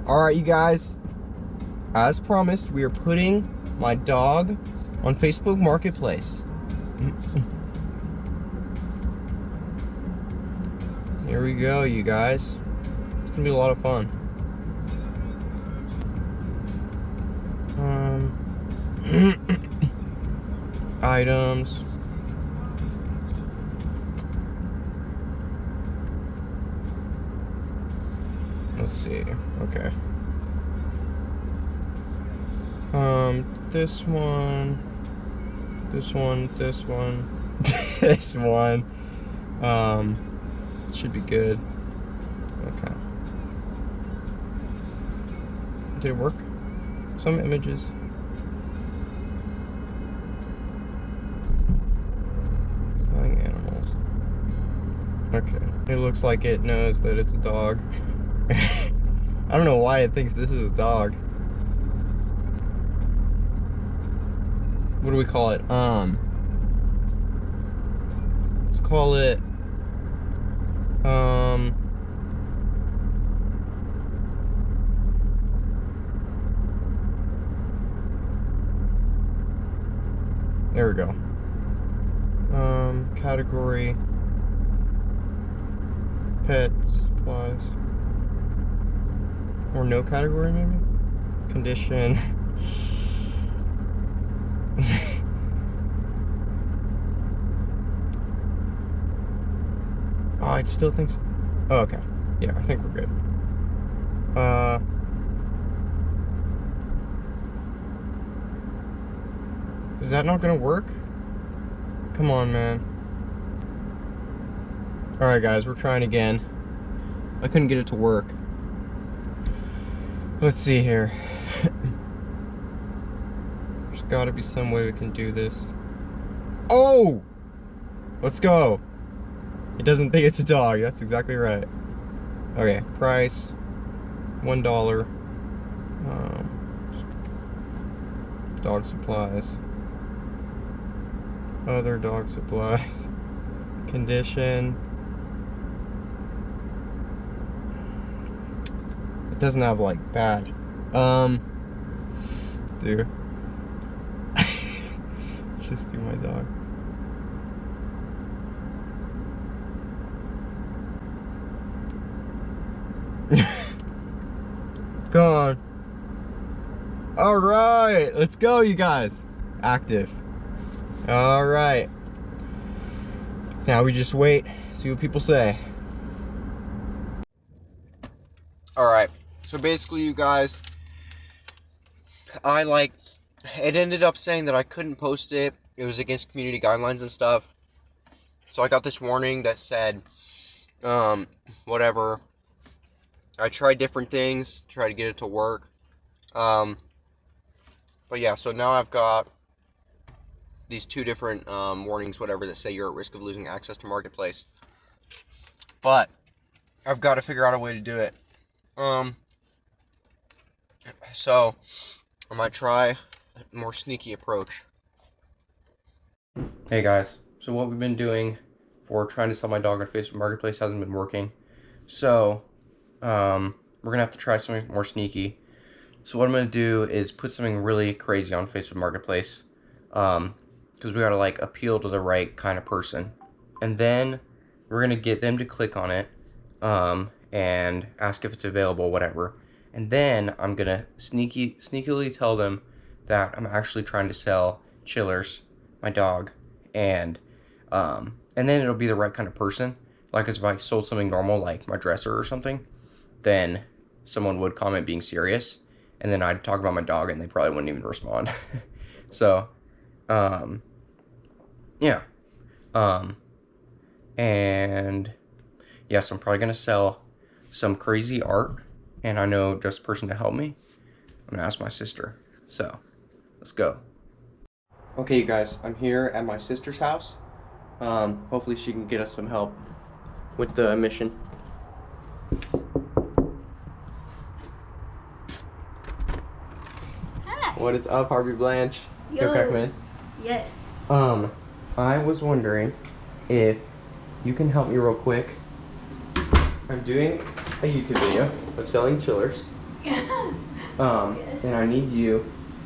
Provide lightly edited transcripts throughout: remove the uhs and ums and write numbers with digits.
Alright, you guys. As promised, we are putting my dog on Facebook Marketplace. Here we go, you guys. It's gonna be a lot of fun. Items. Let's see. Okay. This one. This one. This one. This one. Should be good. Okay. Did it work? Some images. Selling animals. Okay. It looks like it knows that it's a dog. I don't know why it thinks this is a dog. What do we call it? Let's call it there we go. Category pet supplies. Or no category, maybe? Condition. Oh, it still thinks... Oh, okay. Yeah, I think we're good. Is that not gonna work? Come on, man. Alright, guys, we're trying again. I couldn't get it to work. Let's see here. There's gotta be some way we can do this. Oh! Let's go. It doesn't think it's a dog. That's exactly right. Okay, price $1. Dog supplies. Other dog supplies. Condition. It doesn't have like bad. Dude. Let's just do my dog. Come on. Alright, let's go, you guys. Active. Alright. Now we just wait, see what people say. Alright, so basically, you guys, it ended up saying that I couldn't post it. It was against community guidelines and stuff. So I got this warning that said, whatever. I tried different things, tried to get it to work. But yeah, so now I've got these two different warnings, whatever, that say you're at risk of losing access to Marketplace. But I've got to figure out a way to do it. So I might try a more sneaky approach. Hey guys, so what we've been doing for trying to sell my dog on Facebook Marketplace hasn't been working. So we're gonna have to try something more sneaky. So what I'm gonna do is put something really crazy on Facebook Marketplace, because we gotta like appeal to the right kind of person, and then we're gonna get them to click on it, and ask if it's available, whatever. And then I'm gonna sneakily tell them that I'm actually trying to sell Chillers, my dog, and then it'll be the right kind of person. Like, if I sold something normal, like my dresser or something, then someone would comment being serious, and then I'd talk about my dog, and they probably wouldn't even respond. So, yeah. And yeah, so I'm probably gonna sell some crazy art, and I know just a person to help me. I'm gonna ask my sister. So, let's go. Okay, you guys, I'm here at my sister's house. Hopefully she can get us some help with the mission. Hi. What is up, Harvey Blanche? Yo. Crackman? Yes. I was wondering if you can help me real quick. I'm doing a YouTube video of selling chillers. Yes. And I need you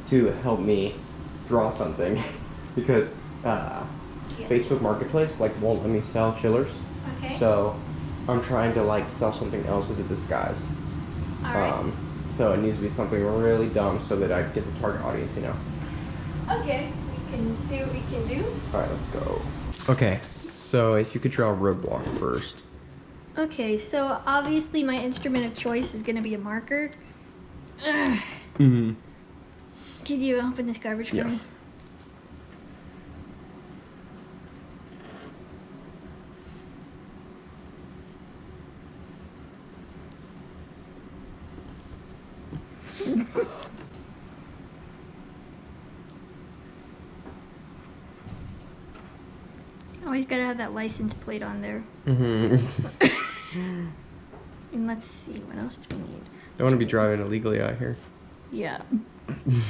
to help me draw something because Yes. Facebook Marketplace like won't let me sell chillers. Okay. So I'm trying to like sell something else as a disguise. All right. So it needs to be something really dumb so that I get the target audience, you know. Okay. We can see what we can do. All right, let's go. Okay, so if you could draw a roadblock first. Okay, so obviously my instrument of choice is gonna be a marker. Ugh. Mm-hmm. Could you open this garbage for Yeah. me? Always gotta have that license plate on there. Mm-hmm. And let's see, what else do we need? I want to be driving illegally out here. Yeah. A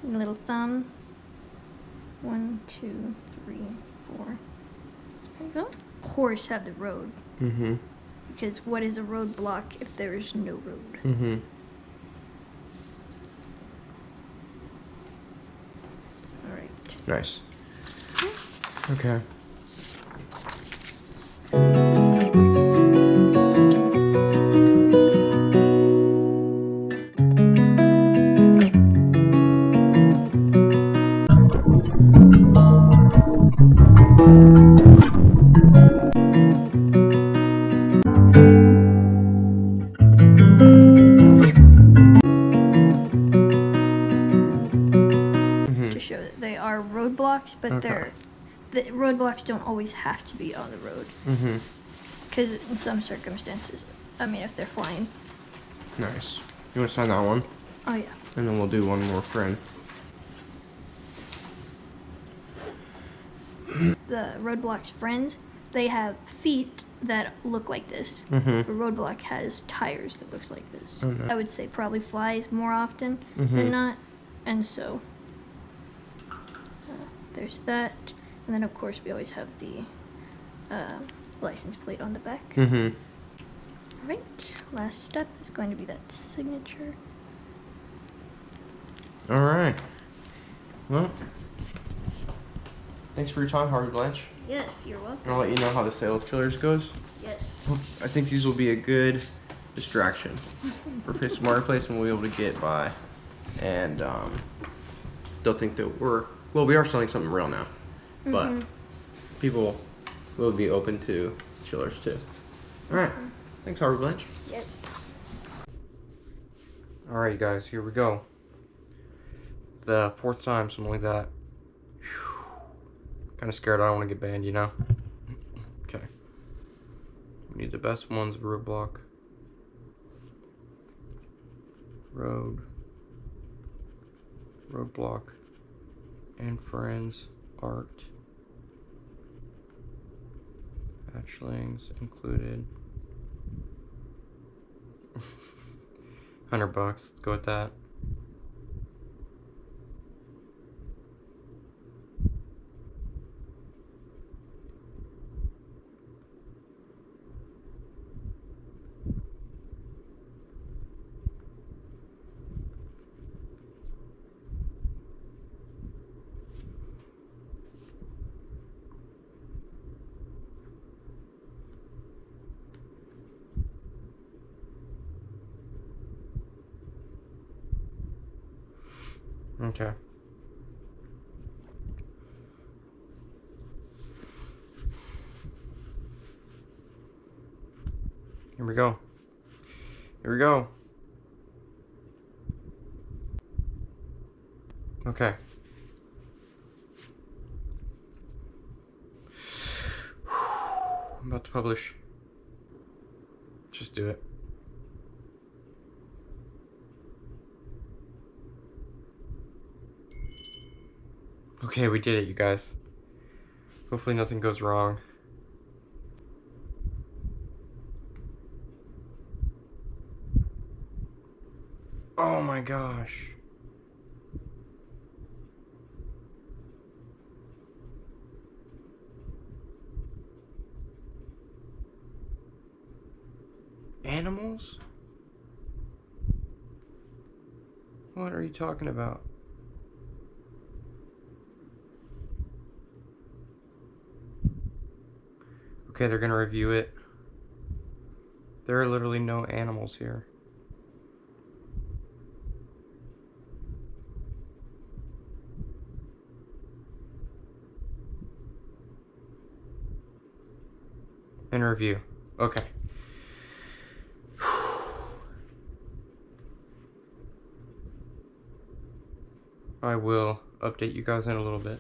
little thumb. 1, 2, 3, 4. There you go. Of course, have the road. Mm-hmm. Because what is a roadblock if there is no road? Mm-hmm. All right. Nice. Okay. To show that they are roadblocks, but Okay. the roadblocks don't always have to be on the road. Mm-hmm. Because in some circumstances, I mean, if they're flying. Nice. You want to sign that one? Oh yeah. And then we'll do one more friend. The roadblock's friends, they have feet that look like this. Mm-hmm. The roadblock has tires that looks like this. Oh, no. I would say probably flies more often Mhm. than not, and so there's that. And then of course we always have the license plate on the back. Mm-hmm. All right. Last step is going to be that signature. All right. Well, thanks for your time, Harvey Blanche. Yes, you're welcome. And I'll let you know how the sale of chillers goes. Yes. I think these will be a good distraction for Facebook Marketplace, and we'll be able to get by. And they'll think that we are selling something real now, but people will be open to chillers too. All right. Thanks, Harvey Blanche. Yes. All right, you guys, here we go. The fourth time, something like that. Kind of scared I don't want to get banned, you know? Okay. We need the best ones, roadblock. Roadblock. And friends, art. Hatchlings included. $100, let's go with that. Okay. Here we go. Here we go. Okay. I'm about to publish. Just do it. Okay, we did it, you guys. Hopefully nothing goes wrong. Oh my gosh. Animals? What are you talking about? Okay, they're gonna review it. There are literally no animals here. In review. Okay. I will update you guys in a little bit.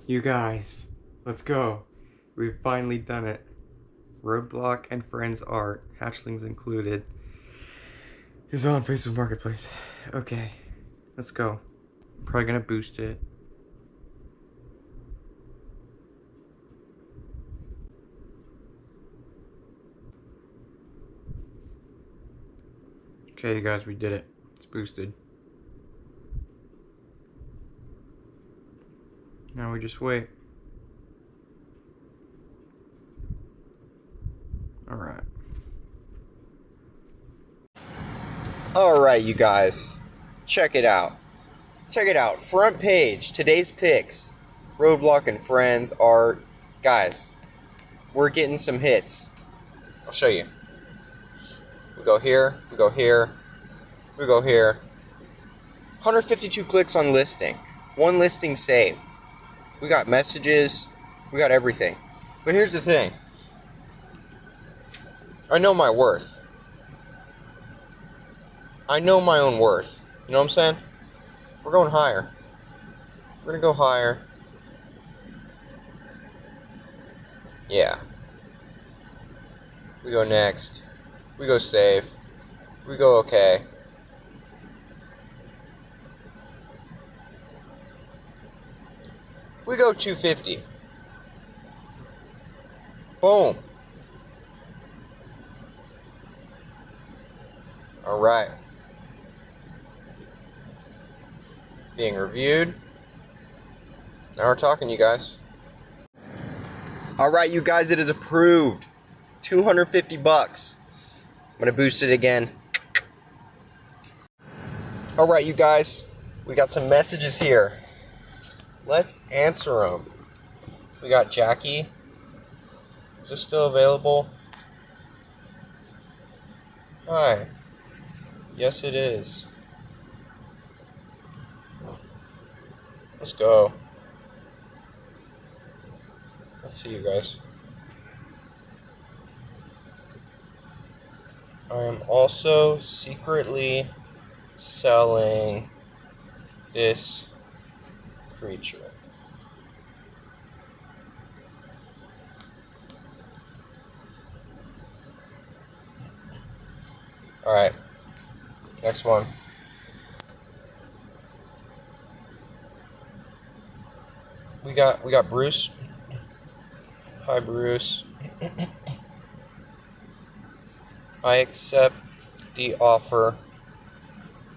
You guys, let's go. We've finally done it. Roadblock and Friends art, hatchlings included, is on Facebook Marketplace. Okay, let's go. Probably gonna boost it. Okay, you guys, we did it. It's boosted. Now we just wait. Alright. Alright, you guys. Check it out. Check it out. Front page. Today's picks. Roadblock and Friends art. Guys, we're getting some hits. I'll show you. We go here. We go here. We go here. 152 clicks on listing. One listing saved. We got messages. We got everything. But here's the thing. I know my worth. I know my own worth. You know what I'm saying? We're going higher. We're gonna go higher. Yeah. We go next. We go save. We go okay. We go 250. Boom. Alright. Being reviewed. Now we're talking, you guys. Alright, you guys, it is approved. 250 bucks. I'm gonna boost it again. Alright, you guys. We got some messages here. Let's answer them. We got Jackie. Is this still available? Hi. Yes, it is. Let's go. Let's see, you guys. I am also secretly selling this creature. Alright. Next one. We got Bruce. Hi, Bruce. I accept the offer,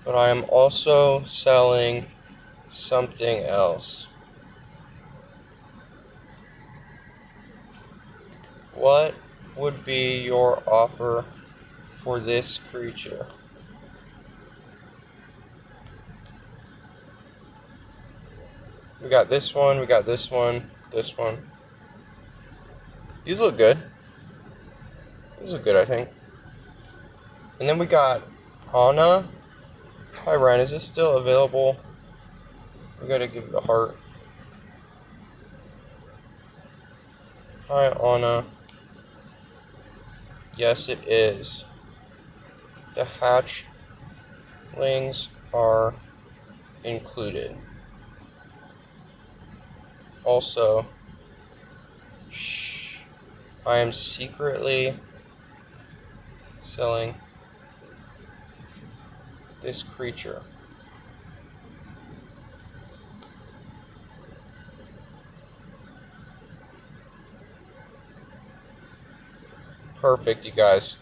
but I am also selling something else. What would be your offer for this creature? We got this one, we got this one, this one. These look good. These look good, I think. And then we got Anna. Hi, Ryan, is this still available? We gotta give the heart. Hi, Anna. Yes, it is. The hatchlings are included. Also, shh, I am secretly selling this creature. Perfect, you guys.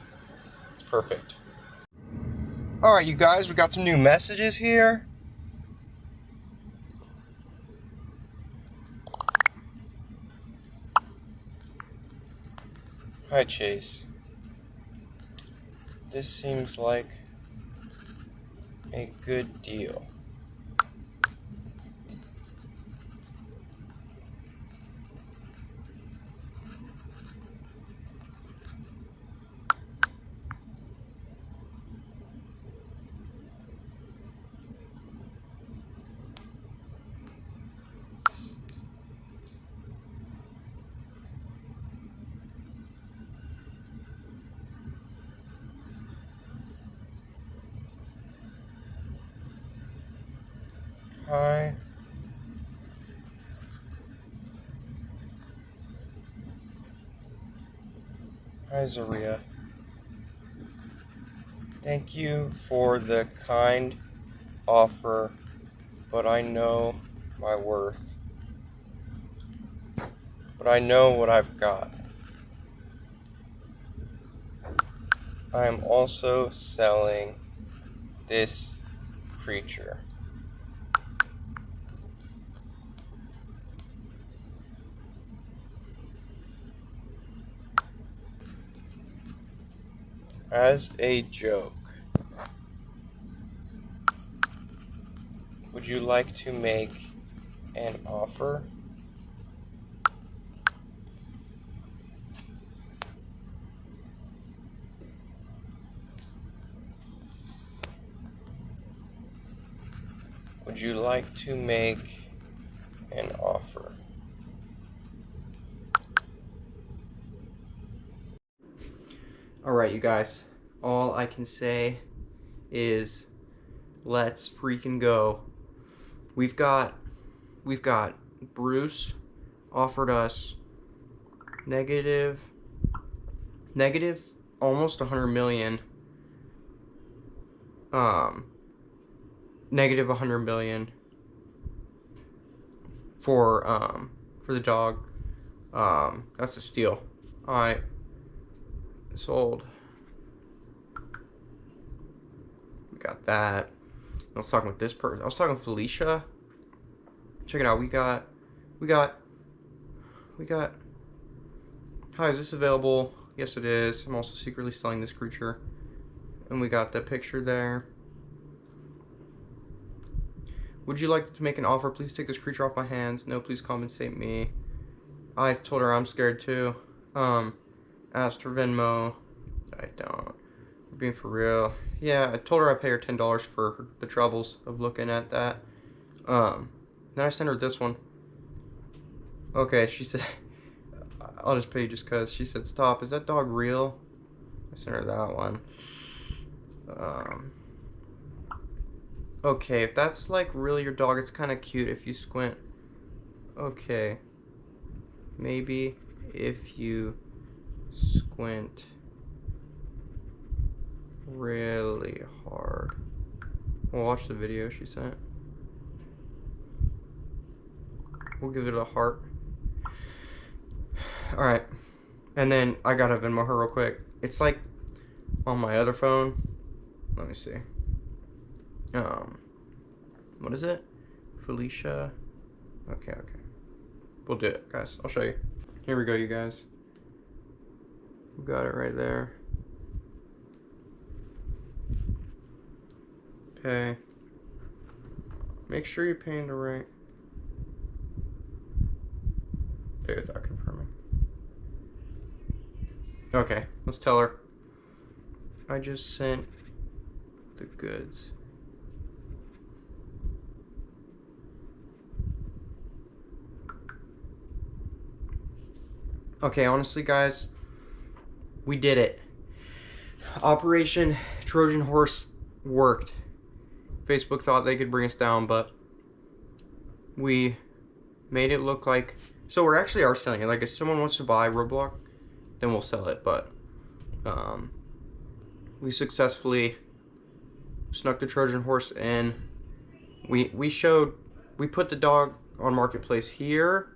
It's perfect. Alright, you guys, we got some new messages here. Hi, Chase. This seems like a good deal. Hi. Hi, Zaria. Thank you for the kind offer, but I know my worth. But I know what I've got. I am also selling this creature. As a joke, would you like to make an offer? Would you like to make an offer? Alright, you guys. All I can say is let's freaking go. We've got Bruce offered us negative almost 100 million. Negative 100 million for the dog. That's a steal. I sold. We got that. I was talking with this person. I was talking with Felicia. Check it out. We got. Hi, is this available? Yes, it is. I'm also secretly selling this creature. And we got the picture there. Would you like to make an offer? Please take this creature off my hands. No, please compensate me. I told her I'm scared too. Asked her Venmo. I don't. I'm being for real. Yeah, I told her I pay her $10 for the troubles of looking at that. Then I sent her this one. Okay, she said, I'll just pay you just cause. She said, stop, is that dog real? I sent her that one. Okay, if that's like really your dog, it's kind of cute if you squint. Okay. Maybe if you squint really hard. We'll watch the video she sent. We'll give it a heart. Alright. And then I gotta Venmo her real quick. It's like on my other phone. Let me see. What is it? Felicia. Okay. We'll do it, guys. I'll show you. Here we go, you guys. We got it right there. Pay. Make sure you're paying the right. Pay without confirming. Okay, let's tell her. I just sent the goods. Okay, honestly, guys, we did it. Operation Trojan Horse worked. Facebook thought they could bring us down, but we made it look like... So we actually are selling it. Like, if someone wants to buy Roblox, then we'll sell it. But we successfully snuck the Trojan Horse in. We put the dog on Marketplace here.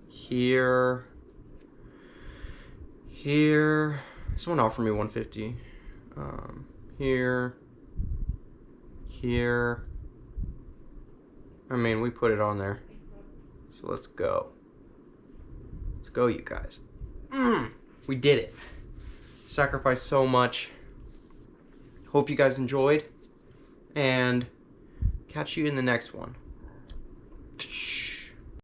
Here. Someone offered me 150. Here. I mean, we put it on there. So let's go. Let's go, you guys. We did it. Sacrificed so much. Hope you guys enjoyed, and catch you in the next one.